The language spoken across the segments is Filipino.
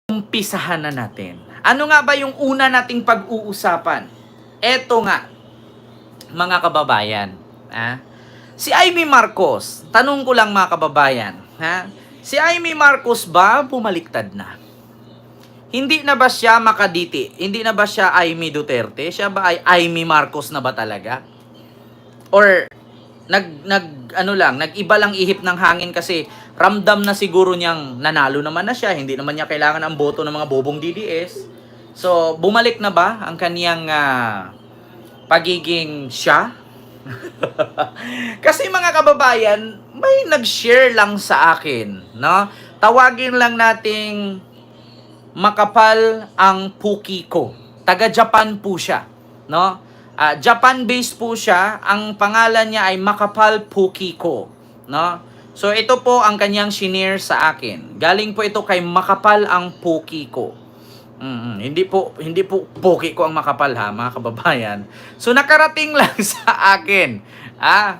Umpisahan na natin. Ano nga ba yung una nating pag-uusapan? Eto nga, mga kababayan. Si Amy Marcos, tanong ko lang mga kababayan. Si Amy Marcos ba bumaliktad na? Hindi na ba siya Makaditi? Hindi na ba siya Amy Duterte? Siya ba ay Amy Marcos na ba talaga? Or nag-iba lang ihip ng hangin kasi ramdam na siguro niyang nanalo naman na siya, hindi naman niya kailangan ang boto ng mga bobong DDS. So, bumalik na ba ang kaniyang pagiging siya? Kasi mga kababayan, may nag-share lang sa akin, no? Tawagin lang nating makapal ang puki ko. Taga Japan po siya, no? Japan-based po siya. Ang pangalan niya ay Makapal Pukiko, no? So ito po ang kanyang shinare sa akin. Galing po ito kay Makapal ang Pukiko. Hindi po puki ko ang makapal ha, mga kababayan. So nakarating lang sa akin,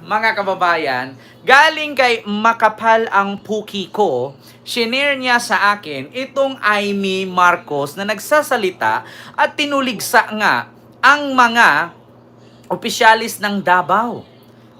mga kababayan, galing kay Makapal ang Pukiko. Shinare niya sa akin itong Amy Marcos na nagsasalita at tinuligsa nga ang mga opisyalis ng Davao.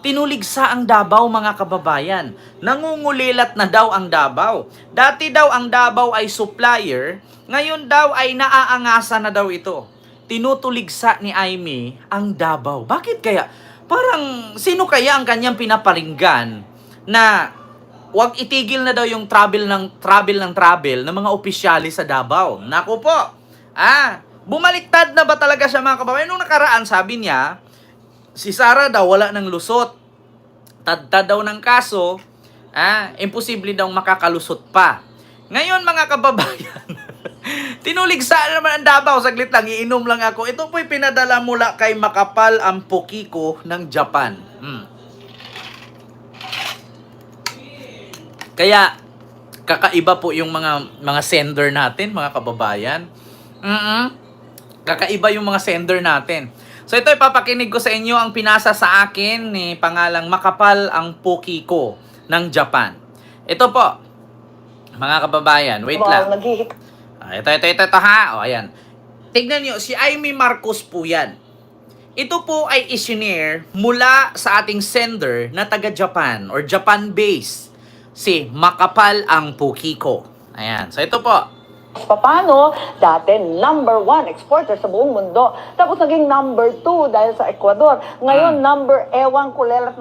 Tinuligsa ang Davao, mga kababayan. Nangungulilat na daw ang Davao. Dati daw ang Davao ay supplier, ngayon daw ay naaangasan na daw ito. Tinutuligsa ni Amy ang Davao. Bakit kaya? Parang sino kaya ang kanyang pinaparinggan na wag itigil na daw yung travel ng mga opisyalis sa Davao? Naku po. Bumaliktad na ba talaga siya, mga kababayan? Nung nakaraan, sabi niya, si Sara daw wala ng lusot. Tadtad daw ng kaso, imposible daw makakalusot pa. Ngayon, mga kababayan, tinuligsa naman ang Davao. Saglit lang, iinom lang ako. Ito po'y pinadala mula kay Makapal ang Pukiko ng Japan. Kaya, kakaiba po yung mga sender natin, mga kababayan. Kakaiba yung mga sender natin. So ito ipapakinig ko sa inyo ang pinasa sa akin ni pangalang Makapal ang Pukiko ng Japan. Ito po, mga kababayan, wait lang. Ito ha. O, ayan. Tignan nyo, si Amy Marcos po yan. Ito po ay isinare mula sa ating sender na taga Japan or Japan-based. Si Makapal ang Pukiko. Ayan. So ito po. Paano dati number 1 exporter sa buong mundo. Tapos naging number 2 dahil sa Ecuador. Ngayon kulelat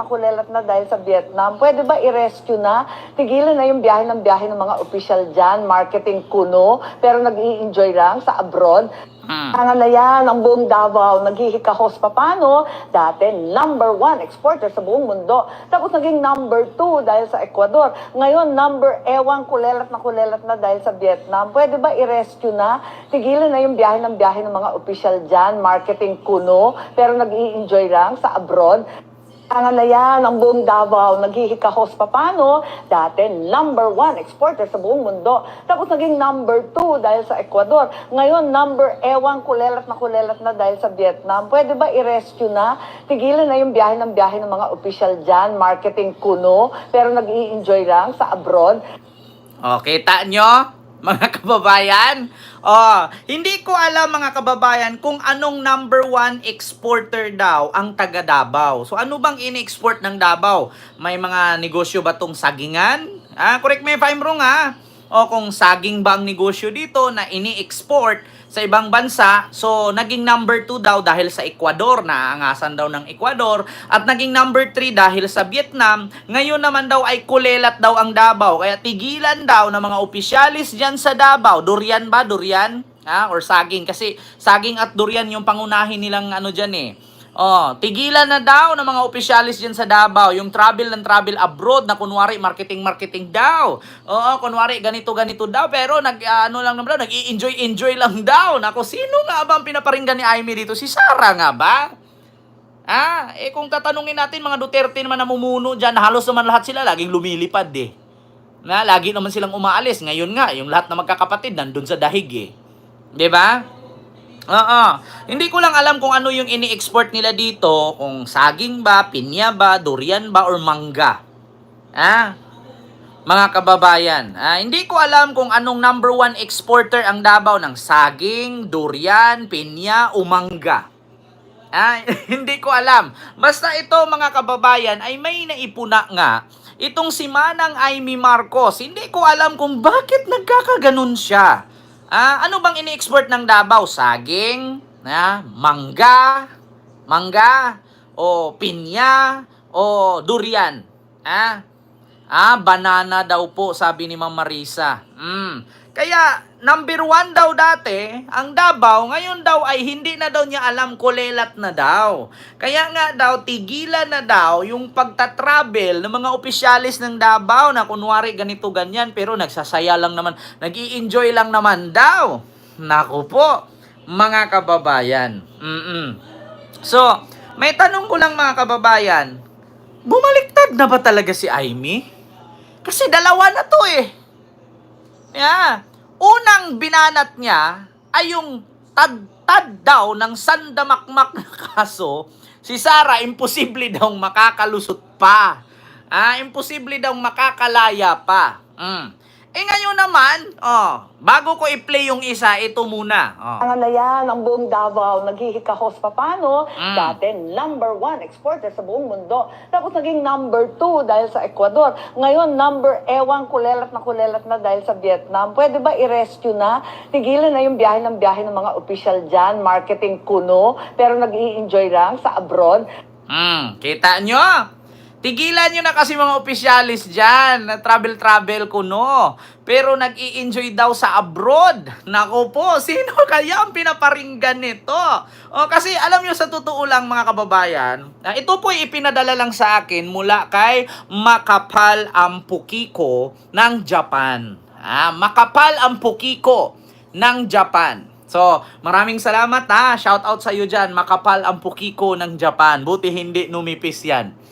na dahil sa Vietnam. Pwede ba i-rescue na? Tigilan na yung biyahe ng mga opisyal dyan, marketing kuno, pero nag-i-enjoy lang sa abroad. Ano na yan, ang buong Davao, naghihikahos pa paano? Dati, number 1 exporter sa buong mundo. Tapos naging number 2 dahil sa Ecuador. Ngayon, kulelat na dahil sa Vietnam. Pwede ba i-rescue na? Tigilan na yung biyahe ng mga opisyal dyan, marketing kuno, pero nag-i-enjoy lang sa abroad. Ano na yan, ang buong Davao, naghihikahos pa paano? Dati, number 1 exporter sa buong mundo. Tapos naging number 2 dahil sa Ecuador. Ngayon, kulelat na dahil sa Vietnam. Pwede ba i-rescue na? Tigilan na yung biyahe ng mga opisyal dyan, marketing kuno, pero nag-i-enjoy lang sa abroad. Okay, kita nyo, mga kababayan? Hindi ko alam, mga kababayan, kung anong number 1 exporter daw ang taga Davao. So ano bang ini-export ng Davao? May mga negosyo ba tong sagingan? Correct me if I'm wrong O kung saging ba ang negosyo dito na ini-export sa ibang bansa, so naging number 2 daw dahil sa Ecuador, naangasan daw ng Ecuador, at naging number 3 dahil sa Vietnam. Ngayon naman daw ay kulelat daw ang Davao, kaya tigilan daw ng mga opisyalis dyan sa Davao. Durian ba? Durian? Or saging? Kasi saging at durian yung pangunahin nilang dyan tigilan na daw ng mga opisyalis dyan sa Davao yung travel abroad na kunwari marketing daw. Kunwari ganito daw, pero nag-i-enjoy lang daw. Nako, sino nga ba ang pinaparinggan ni Amy dito? Si Sara nga ba? Kung tatanungin natin, mga Duterte naman namumuno dyan, halos naman lahat sila laging lumilipad lagi naman silang umaalis. Ngayon nga, yung lahat na magkakapatid nandun sa dahig 'di ba? Hindi ko lang alam kung ano yung ini-export nila dito, kung saging ba, pinya ba, durian ba, or mangga. mga kababayan. Hindi ko alam kung anong number 1 exporter ang Davao ng saging, durian, pinya, umangga. Hindi ko alam. Basta ito mga kababayan ay may naipuna nga itong si Manang Amy Marcos. Hindi ko alam kung bakit nagkakaganon siya. Ano bang ini-export ng Davao? Saging, mangga, o pinya, o durian. Banana daw po, sabi ni Ma'am Marisa. Kaya, number 1 daw dati, ang Davao, ngayon daw ay hindi na daw niya alam, kulelat na daw. Kaya nga daw, tigilan na daw yung pagta-travel ng mga opisyalis ng Davao na kunwari ganito ganyan, pero nagsasaya lang naman, nag-i-enjoy lang naman daw. Naku po, mga kababayan. So, may tanong ko lang mga kababayan, bumaliktad na ba talaga si Amy? Kasi dalawa na to eh. Unang binanat niya ay yung tad daw ng sandamakmak na kaso. Si Sara, imposible daw makakalusot pa. Imposible daw makakalaya pa. Ngayon naman, bago ko i-play yung isa, ito muna. Ang na yan, ang buong Davao, naghihikahos pa paano? Dati, number 1 exporter sa buong mundo. Tapos naging number 2 dahil sa Ecuador. Ngayon, kulelat na dahil sa Vietnam. Pwede ba i-rescue na? Tigilan na yung biyahe ng mga opisyal dyan, marketing kuno, pero nag-i-enjoy lang sa abroad. Kita nyo? Tigilan nyo na kasi mga opisyalis dyan na travel kuno. Pero nag-i-enjoy daw sa abroad. Naku po, sino kaya ang pinaparinggan nito? Kasi alam nyo sa totoo lang mga kababayan, ito po ipinadala lang sa akin mula kay Makapal Ampukiko ng Japan. Makapal Ampukiko ng Japan. So, maraming salamat Shout out sa iyo dyan, Makapal Ampukiko ng Japan. Buti hindi numipis yan.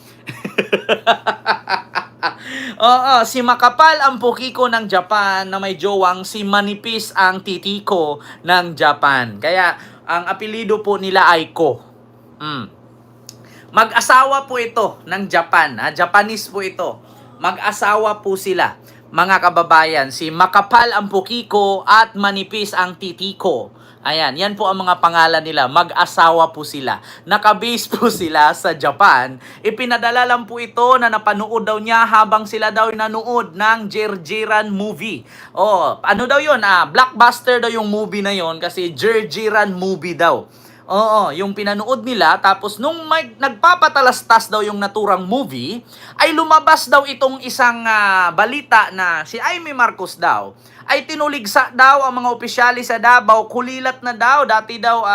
Si Makapal Ampukiko ng Japan na may jowang si Manipis ang Titiko ng Japan. Kaya ang apelido po nila ay Ko. Mag-asawa po ito ng Japan. Japanese po ito. Mag-asawa po sila. Mga kababayan, si Makapal Ampukiko at Manipis ang Titiko. Ayan, yan po ang mga pangalan nila. Mag-asawa po sila. Nakabase po sila sa Japan. Ipinadala lang po ito na napanood daw niya habang sila daw nanood ng Jerjiran movie. Ano daw yun? Blockbuster daw yung movie na yon kasi Jerjiran movie daw. Yung pinanood nila, tapos nung nagpapatalastas daw yung naturang movie, ay lumabas daw itong isang balita na si Amy Marcos daw, ay tinuligsa daw ang mga opisyalis sa Davao, kulilat na daw, dati daw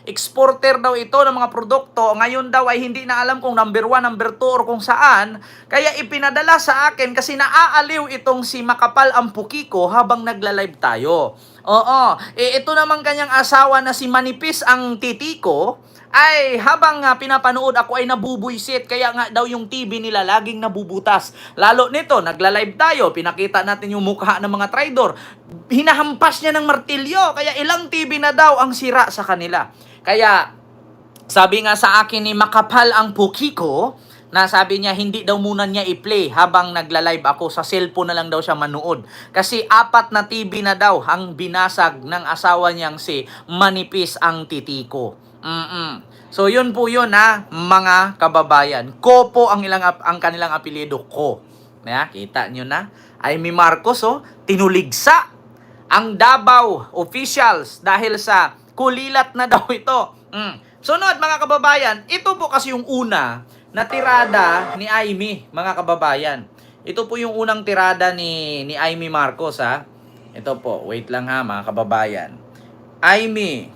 exporter daw ito ng mga produkto, ngayon daw ay hindi na alam kung number 1, number 2, or kung saan, kaya ipinadala sa akin kasi naaaliw itong si Makapal Ampukiko habang nagla-live tayo. Ito naman kanyang asawa na si Manipis ang Titiko, ay habang pinapanood ako ay nabubuisit, kaya nga daw yung TV nila laging nabubutas. Lalo nito, nagla-live tayo, pinakita natin yung mukha ng mga traidor. Hinahampas niya ng martilyo, kaya ilang TV na daw ang sira sa kanila. Kaya, sabi nga sa akin ni Makapal ang Pukiko, na sabi niya hindi daw muna niya i-play habang nagla-live ako, sa cellphone na lang daw siya manood. Kasi 4 na TV na daw ang binasag ng asawa niyang si Manipis ang Titiko. So yun po yun mga kababayan. Ko po ang kanilang apelyido, Ko. Kita nyo na. Amy Marcos tinuligsa ang Davao officials dahil sa kulilat na daw ito. Sunod mga kababayan, ito po kasi yung una na tirada ni Amy, mga kababayan. Ito po yung unang tirada ni Amy Marcos Ito po, wait lang mga kababayan. Amy,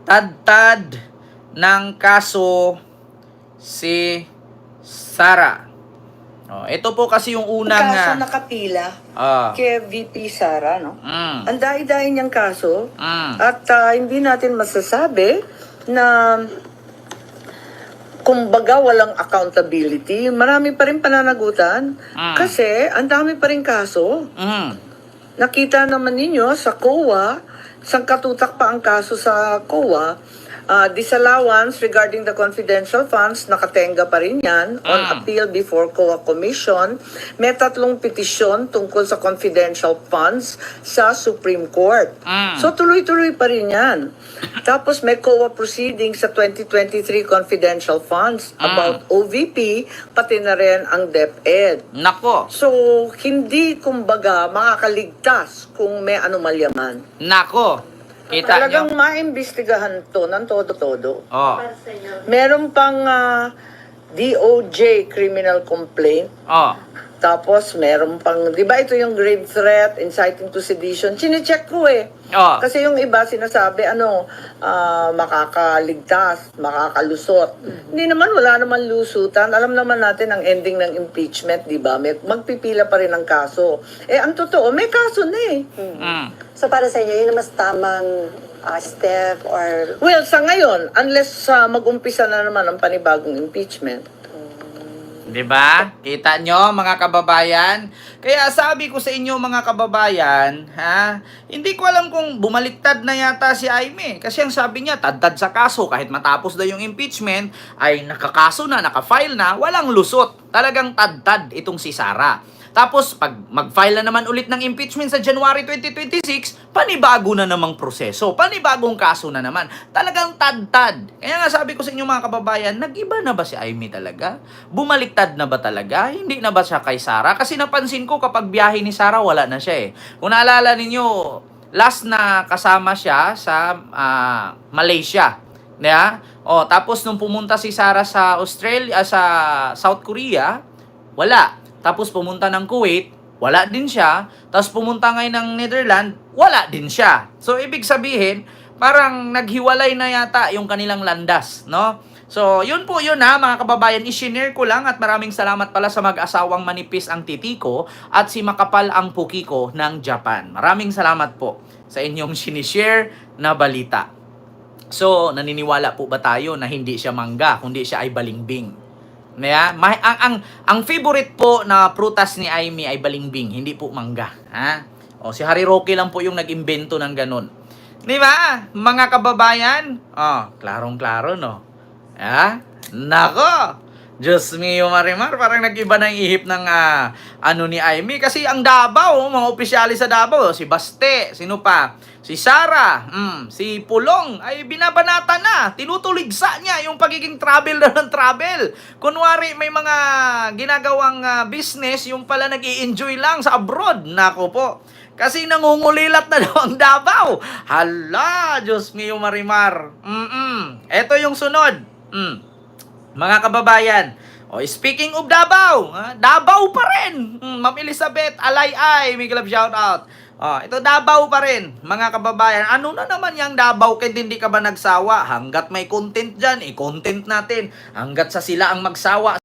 tad ng kaso si Sara. Ito po kasi yung unang Kaso nakapila kay VP Sara, no? Ang dahil niyang kaso at hindi natin masasabi na kumbaga walang accountability. Marami pa rin pananagutan kasi ang dami pa rin kaso. Nakita naman ninyo sa COA, sangkatutak pa ang kaso sa COA, disallowance regarding the confidential funds, nakatenga pa rin yan on appeal before COA Commission. May 3 petisyon tungkol sa confidential funds sa Supreme Court. So tuloy-tuloy pa rin yan. Tapos may COA proceeding sa 2023 confidential funds about OVP, pati na rin ang DepEd. Nako. So, hindi kumbaga makakaligtas kung may anomalya man. Nako. Kita Talagang nyo? maimbestigahan to ng todo-todo. Oh. Meron pang DOJ criminal complaint. Oh. Tapos meron pang, di ba ito yung grave threat, inciting to sedition? Chine-check ko eh. Oh. Kasi yung iba sinasabi, makakaligtas, makakalusot. Hindi naman, wala naman lusutan. Alam naman natin ang ending ng impeachment, di ba? Magpipila pa rin ang kaso. Ang totoo, may kaso na eh. So para sa inyo, yun ang mas tamang step or... Well, sa ngayon, unless mag-umpisa na naman ang panibagong impeachment. 'Di ba? Kita nyo mga kababayan? Kaya sabi ko sa inyo mga kababayan, hindi ko alam kung bumaliktad na yata si Aimee. Kasi ang sabi niya, tad-tad sa kaso kahit matapos na yung impeachment, ay nakakaso na, nakafile na, walang lusot. Talagang tad-tad itong si Sara. Tapos, pag mag-file na naman ulit ng impeachment sa January 2026, panibago na namang proseso. Panibagong kaso na naman. Talagang tad-tad. Kaya nga sabi ko sa inyo mga kababayan, nag-iba na ba si Aimee talaga? Bumaliktad na ba talaga? Hindi na ba siya kay Sara? Kasi napansin ko kapag biyahe ni Sara, wala na siya eh. Kung naalala ninyo, last na kasama siya sa Malaysia. Yeah? Tapos nung pumunta si Sara sa Australia, sa South Korea, wala. Tapos pumunta ng Kuwait, wala din siya. Tapos pumunta ngayon ng Netherlands, wala din siya. So, ibig sabihin, parang naghiwalay na yata yung kanilang landas, no? So, yun po yun mga kababayan. I-share ko lang at maraming salamat pala sa mag-asawang manipis ang titi ko at si makapal ang puki ko ng Japan. Maraming salamat po sa inyong sinishare na balita. So, naniniwala po ba tayo na hindi siya mangga, kundi siya ay balimbing? Yeah? Ang favorite po na prutas ni Aimee ay balimbing, hindi po mangga. Si Harry Roque lang po yung nag-imbento ng ganun. Di ba? Mga kababayan? Klarong-klaro, no? Nako! Diyos mio Marimar, parang nag-iba na yung ihip ng ni Aimee. Kasi ang Davao, mga opisyalis sa Davao, si Baste, sino pa? Si Sara, si Pulong, ay binabanata na. Tinutuligsa niya yung pagiging travel na ng travel. Kunwari may mga ginagawang business, yung pala nag-i-enjoy lang sa abroad. Nako po. Kasi nangungulilat na daw ang Davao. Hala, Diyos mio Marimar. Ito yung sunod. Mga kababayan, speaking of Davao, Davao pa rin. Ma'am Elizabeth, alay-ay, may love shout out. Ito Davao pa rin, mga kababayan. Ano na naman yung Davao, kahit hindi ka ba nagsawa? Hanggat may content dyan, i-content natin. Hanggat sa sila ang magsawa.